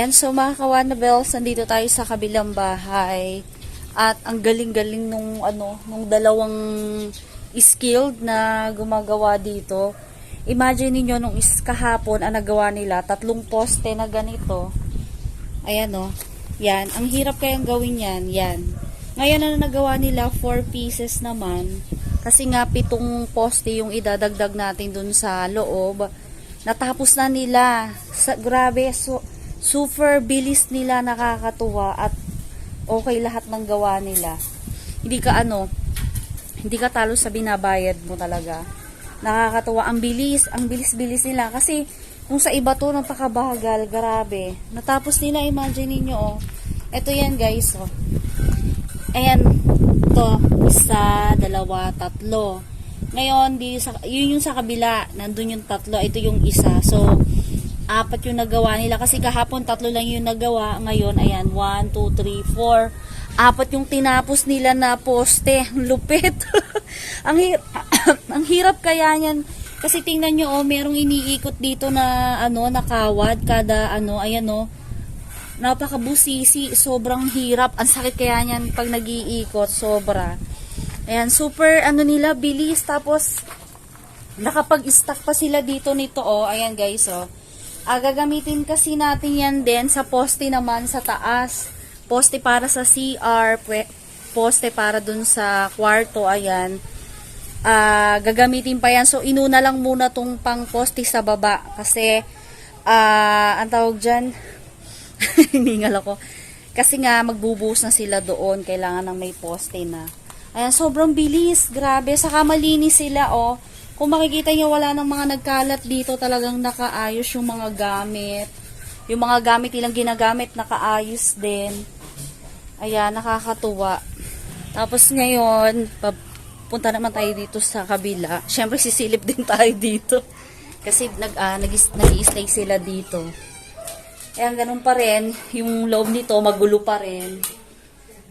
Ayan, so mga kawanabels, nandito tayo sa kabilang bahay. At ang galing-galing nung dalawang skilled na gumagawa dito. Imagine niyo nung kahapon ang nagawa nila, 3 poste na ganito. Ayan o. Yan. Ang hirap kayang gawin yan. Yan. Ngayon na nagawa nila, 4 pieces naman. Kasi nga 7 poste yung idadagdag natin dun sa loob. Natapos na nila. Grabe. Super bilis nila, nakakatuwa. At okay lahat ng gawa nila. Hindi ka talo sa binabayad mo talaga. Nakakatuwa. Ang bilis nila. Kasi kung sa iba to, napakabagal. Grabe. Natapos nila, imagine niyo oh. Ito yan guys oh. Ayan. Ito. 1, 2, 3. Ngayon, yun yung sa kabila. Nandun yung 3. Ito yung isa. So, 4 yung nagawa nila. Kasi kahapon 3 lang yung nagawa. Ngayon, ayan. 1, 2, 3, 4. 4 yung tinapos nila na poste. Lupit. Ang hirap kaya yan. Kasi tingnan nyo, oh, merong iniikot dito na, nakawad. Kada, ayan, oh. Napakabusisi. Sobrang hirap. Ang sakit kaya niyan pag nag-iikot. Sobra. Ayan, super, nila, bilis. Tapos, nakapag-stack pa sila dito nito, oh. Ayan, guys, oh. Gagamitin kasi natin yan din sa poste naman sa taas. Poste para sa CR, poste para dun sa kwarto, ayan. Gagamitin pa yan. So, inuna lang muna tong pang poste sa baba. Kasi, ang tawag dyan, hiningal ako. Kasi nga, magbubuhos na sila doon. Kailangan ng may poste na. Ayan, sobrang bilis. Grabe. Saka malinis sila, oh. Kung makikita nyo, wala nang mga nagkalat dito. Talagang nakaayos yung mga gamit. Yung mga gamit nilang ginagamit, nakaayos din. Ayan, nakakatuwa. Tapos ngayon, punta naman tayo dito sa kabila. Siyempre, sisilip din tayo dito. Kasi nag-i-stay sila dito. Ayan, ganun pa rin. Yung loob nito, magulo pa rin.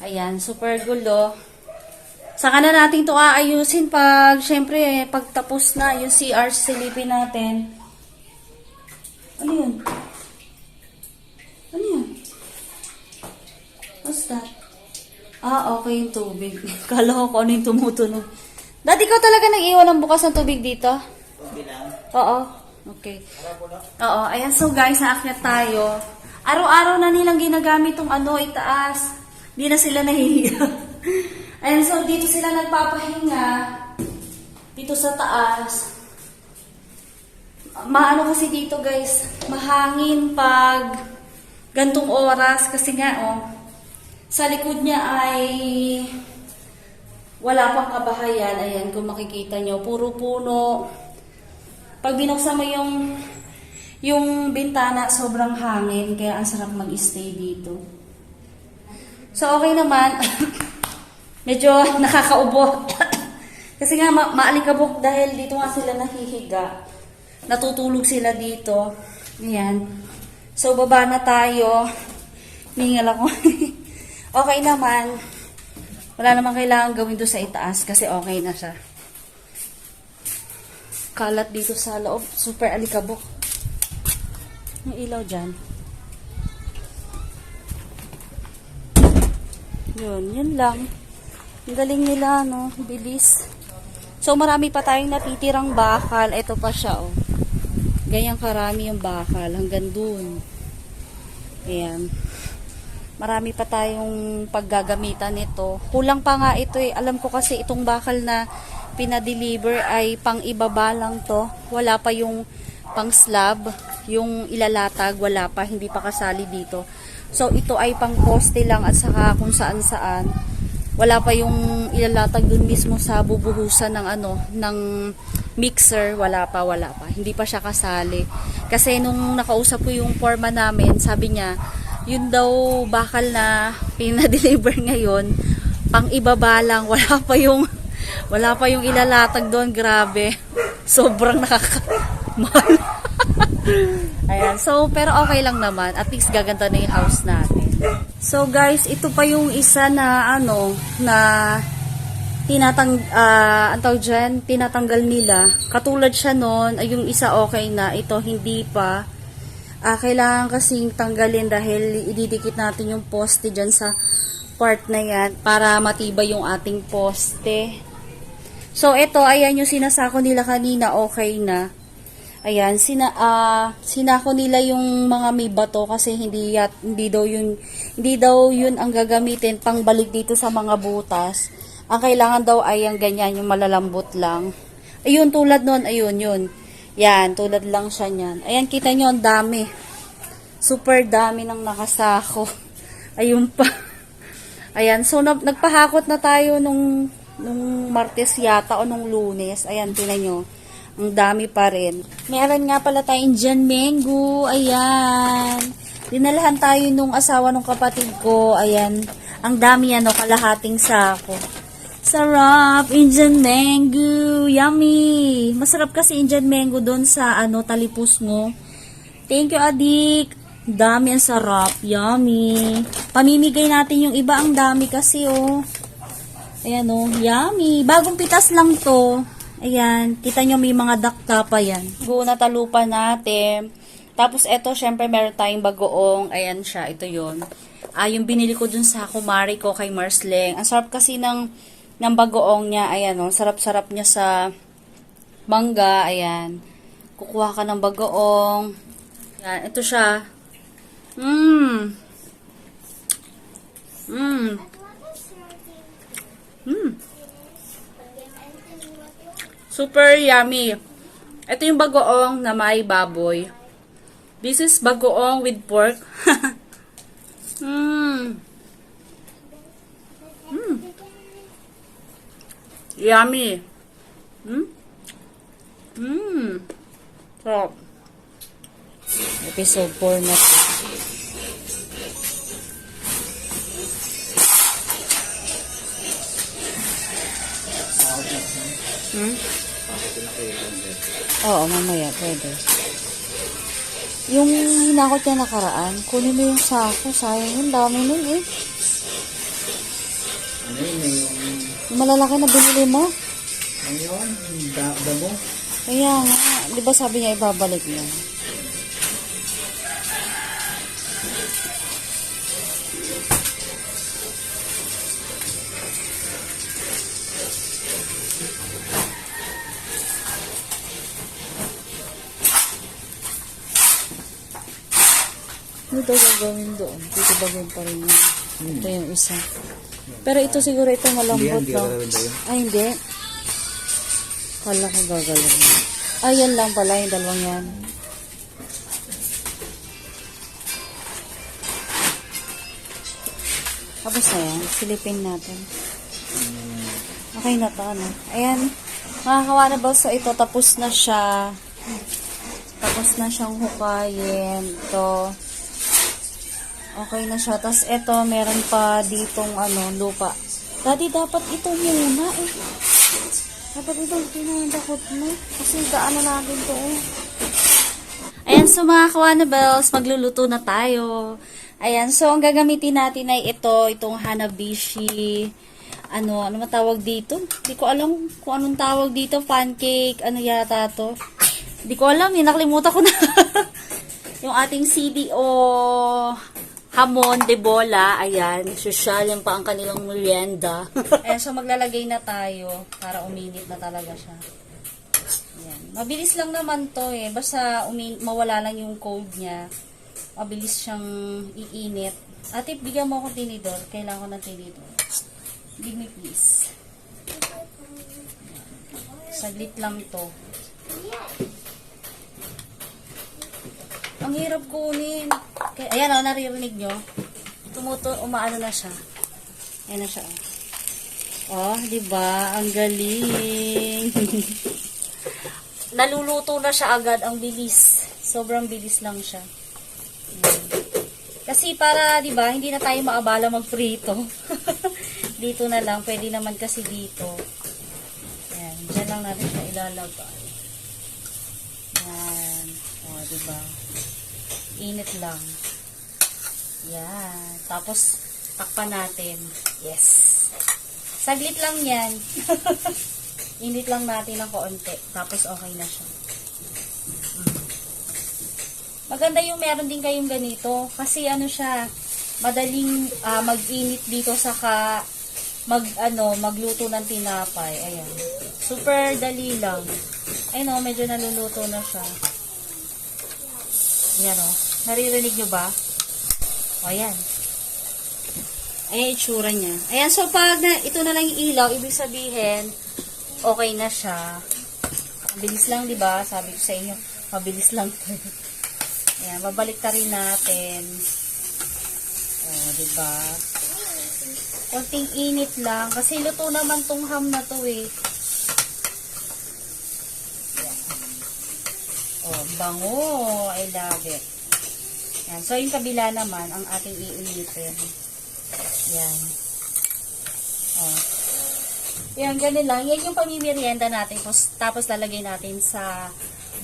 Ayan, super gulo. Saka na natin to aayusin syempre, pag tapos na yung CR, silipin natin. Ano yun? Ano yun? What's that? Okay, yung tubig. Kala ko kung ano yung tumutunog. Dad, ikaw talaga nag-iwan ng bukas ng tubig dito? Oo. Okay. Oo. Ayan, so guys, naakyat tayo. Araw-araw na nilang ginagamit tong itaas. Hindi na sila nahihiya. Ayan, so dito sila nagpapahinga. Dito sa taas. Maano kasi dito guys, mahangin pag gantong oras. Kasi nga, sa likod niya ay wala pang kabahayan. Ayan, kung makikita nyo, puro puno. Pag binuksan mo yung bintana, sobrang hangin. Kaya ang sarap mag-stay dito. So, okay naman. Medyo nakakaubo. Kasi nga, maalikabok dahil dito nga sila nahihiga. Natutulog sila dito. Ayan. So, baba na tayo. Ningal ako. Okay naman. Wala naman kailangan gawin doon sa itaas kasi okay na siya. Kalat dito sa loob. Super alikabok. Yung ilaw dyan. Yun lang. Ang galing nila, no? Bilis. So, marami pa tayong natitirang bakal. Ito pa siya, oh. Ganyang karami yung bakal. Hanggang dun. Ayan. Marami pa tayong paggagamitan nito. Kulang pa nga ito, eh. Alam ko kasi itong bakal na pinadeliver ay pang ibaba lang to. Wala pa yung pang slab. Yung ilalatag, wala pa. Hindi pa kasali dito. So, ito ay pang poste lang at saka kung saan-saan. Wala pa yung ilalatag dun mismo sa bubuhusan ng mixer. Wala pa. Hindi pa siya kasali. Kasi nung nakausap ko yung foreman namin, sabi niya, yun daw bakal na pinadeliver ngayon, pang ibaba lang. Wala pa yung ilalatag doon. Grabe. Sobrang nakakamahal. Ayan. So, pero okay lang naman. At least gaganda na yung house natin. So, guys, ito pa yung isa na na tinatanggal nila. Katulad siya noon, ay yung isa okay na. Ito hindi pa. Kailangan kasing tanggalin dahil ididikit natin yung poste dyan sa part na yan para matibay yung ating poste. So, ito, ayan yung sinasako nila kanina, okay na. Ayan, sinako nila yung mga may bato kasi hindi daw yun ang gagamitin pangbalik dito sa mga butas. Ang kailangan daw ay ang ganyan, yung malalambot lang. Ayun, tulad nun, ayun, yun. Yan, tulad lang siya niyan. Ayan, kita nyo, ang dami. Super dami ng nakasako. Ayun pa. Ayan, so nagpahakot na tayo nung Martes yata o nung Lunes. Ayan, tinan nyo. Ang dami pa rin. Meron nga pala tayong Indian mango. Ayan. Dinalahan tayo nung asawa nung kapatid ko. Ayan. Ang dami yan, kalahating sako. Sarap, Indian mango. Yummy. Masarap kasi Indian mango doon sa talipus mo. Thank you, adik. Dami, ang sarap. Yummy. Pamimigay natin yung iba, ang dami kasi Ayan yummy. Bagong pitas lang to. Ayan, kita nyo may mga dakta pa yan. Natalupan natin. Tapos eto, syempre meron tayong bagoong. Ayan siya, ito yon. Yung binili ko dun sa kumari ko kay Marsleng. Ang sarap kasi ng bagoong niya. Ayan sarap-sarap niya sa mangga. Ayan. Kukuha ka ng bagoong. Ayan, ito siya. Super yummy. Ito yung bagoong na may baboy. This is bagoong with pork. Yummy. Sarap. Episode 4 na to. Oo, mamaya, pwede. Yung hinakot niya nakaraan, kunin mo yung sako, sayang yun, dami nun Ano yun, yung malalaki na binili mo? ano yun, damo? Kaya nga, di ba sabi niya ibabalik niya? Ito gagawin doon. Dito bagawin pa rin yun. Ito yung isa. Pero ito siguro ito malambot daw. Ay, hindi. Kala ko gagawin. Ay, yan lang pala yung dalawang yan. Tapos na yan. Silipin natin. Okay na to, ano? Ayan. Makakawa na ba? So, ito tapos na siya. Tapos na siyang hukayin. Ito. Okay na siya. Tapos ito, meron pa ditong lupa. Daddy, dapat ito muna Dapat ito pinadakot mo. Kasi daan na natin to Ayan, so mga kawanabels, magluluto na tayo. Ayan, so ang gagamitin natin ay itong hanabishi. Ano matawag dito? Hindi ko alam kung anong tawag dito. Pancake, yata to. Hindi ko alam, nakalimutan ko na. Yung ating CDO hamon de bola, ayan, social yan pa ang kanilang merienda. Ayan, so maglalagay na tayo para uminit na talaga siya. Ayan. Mabilis lang naman to basta mawala lang yung cold niya. Mabilis siyang iinit. Ate, bigyan mo ako tinidor. Kailangan ko ng tinidor. Give me please. Saglit lang to. Ang hirap kunin. Ayan naririnig nyo. Umaano na siya. Ayan na siya. Diba? Ang galing. Naluluto na siya agad. Ang bilis. Sobrang bilis lang siya. Ayan. Kasi para, diba, hindi na tayo maabala magprito. Dito na lang. Pwede naman kasi dito. Ayan. Diyan lang natin siya ilalagay. Ayan. Diba? Init lang. Yan. Tapos, takpan natin. Yes. Saglit lang yan. Init lang natin ng konti. Tapos, okay na siya. Maganda yung meron din kayong ganito. Kasi ano siya, madaling mag-init dito saka magluto ng tinapay. Ayan. Super dali lang. Ayun o, medyo naluluto na siya. Ayan o. Naririnig nyo ba? O, ayan. Ayan itsura niya. Ayan, so pag ito na lang yung ilaw, ibig sabihin, okay na siya. Mabilis lang, di ba? Sabi ko sa inyo, mabilis lang. Ayan, babalik ta rin natin. O, di ba? Konting init lang. Kasi luto naman tong ham na to eh. Ayan. O, bango. I love it. Ayan. So, yung kabila naman, ang ating iinitin. Ayan. O. Ayan, ganun lang. Yan yung pamimirienda natin. Tapos lalagay natin sa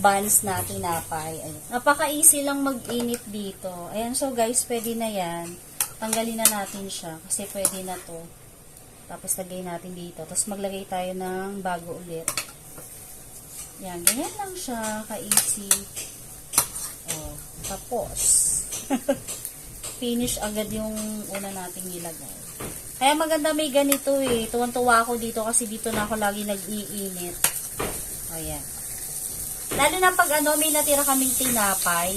buns na tinapay. Ayan. Napaka-easy lang mag-init dito. Ayan, so guys, pwede na yan. Tanggalin na natin siya kasi pwede na to. Tapos lagay natin dito. Tapos maglagay tayo ng bago ulit. Yan, ganyan lang siya. Ka-easy. Oh, tapos. Finish agad yung una nating nilagay. Kaya maganda may ganito eh. Tuwan-tuwa ako dito kasi dito na ako lagi nag-iinit. Ayan. Lalo na pag may natira kaming tinapay,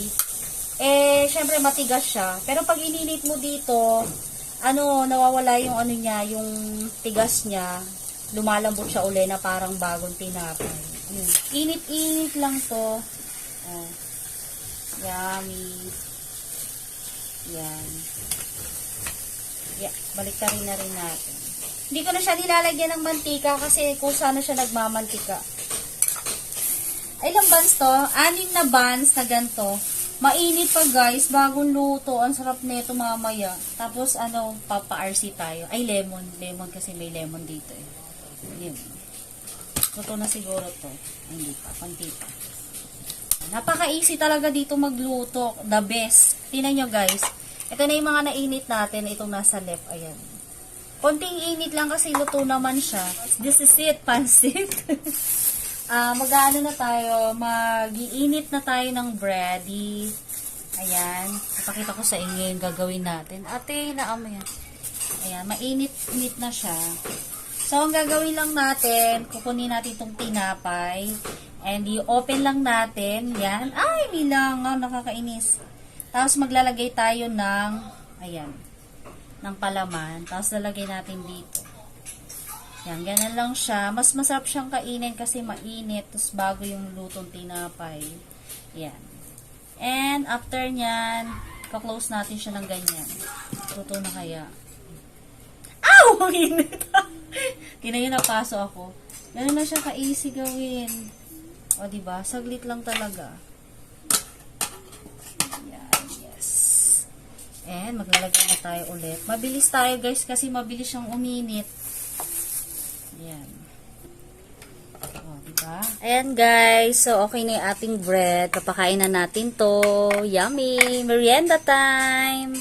syempre matigas siya. Pero pag ininit mo dito, nawawala yung niya, yung tigas niya, lumalambot siya uli na parang bagong tinapay. Init-init lang to. Oh. Yummy. Yan. Yeah, baliktarin na rin natin. Hindi ko na siya nilalagyan ng mantika kasi kung sana siya nagmamantika. Ay, ilang buns to? 6 na buns na ganito. Mainit pa guys, bagong luto. Ang sarap nito mamaya. Tapos papa-RC tayo. Ay, lemon. Lemon kasi may lemon dito eh. Yun. Luto na siguro to. Ay, hindi pa. Konti pa. Napaka-easy talaga dito magluto. The best. Tingnan nyo guys. Ito na yung mga nainit natin. Itong nasa left. Ayan. Konting init lang kasi luto naman siya. This is it. Pansit. Mag-ano na tayo, mag-iinit na tayo ng bready. Ayan. Ipakita ko sa inyo yung gagawin natin. Ate, naamoy yan. Ayan, mainit-init na siya. So, ang gagawin lang natin, kukunin natin itong tinapay. And i-open lang natin. Yan. Ay, nilangaw, nakakainis. Tapos, maglalagay tayo ng, ayan, ng palaman. Tapos, lalagay natin dito. Yan, ganun lang siya. Mas masarap siyang kainin kasi mainit. Tapos bago yung lutong tinapay. Yan. And after nyan, ka-close natin siya ng ganyan. Luto na kaya. Ow! Ang init! Kinayo napaso ako. Ganun na siya ka-easy gawin. O, diba? Saglit lang talaga. Yan, yes. And maglalagay na tayo ulit. Mabilis tayo guys kasi mabilis siyang uminit. Ayan. O, diba? Ayan, guys. So, okay na yung ating bread. Papakain na natin to. Yummy! Merienda time!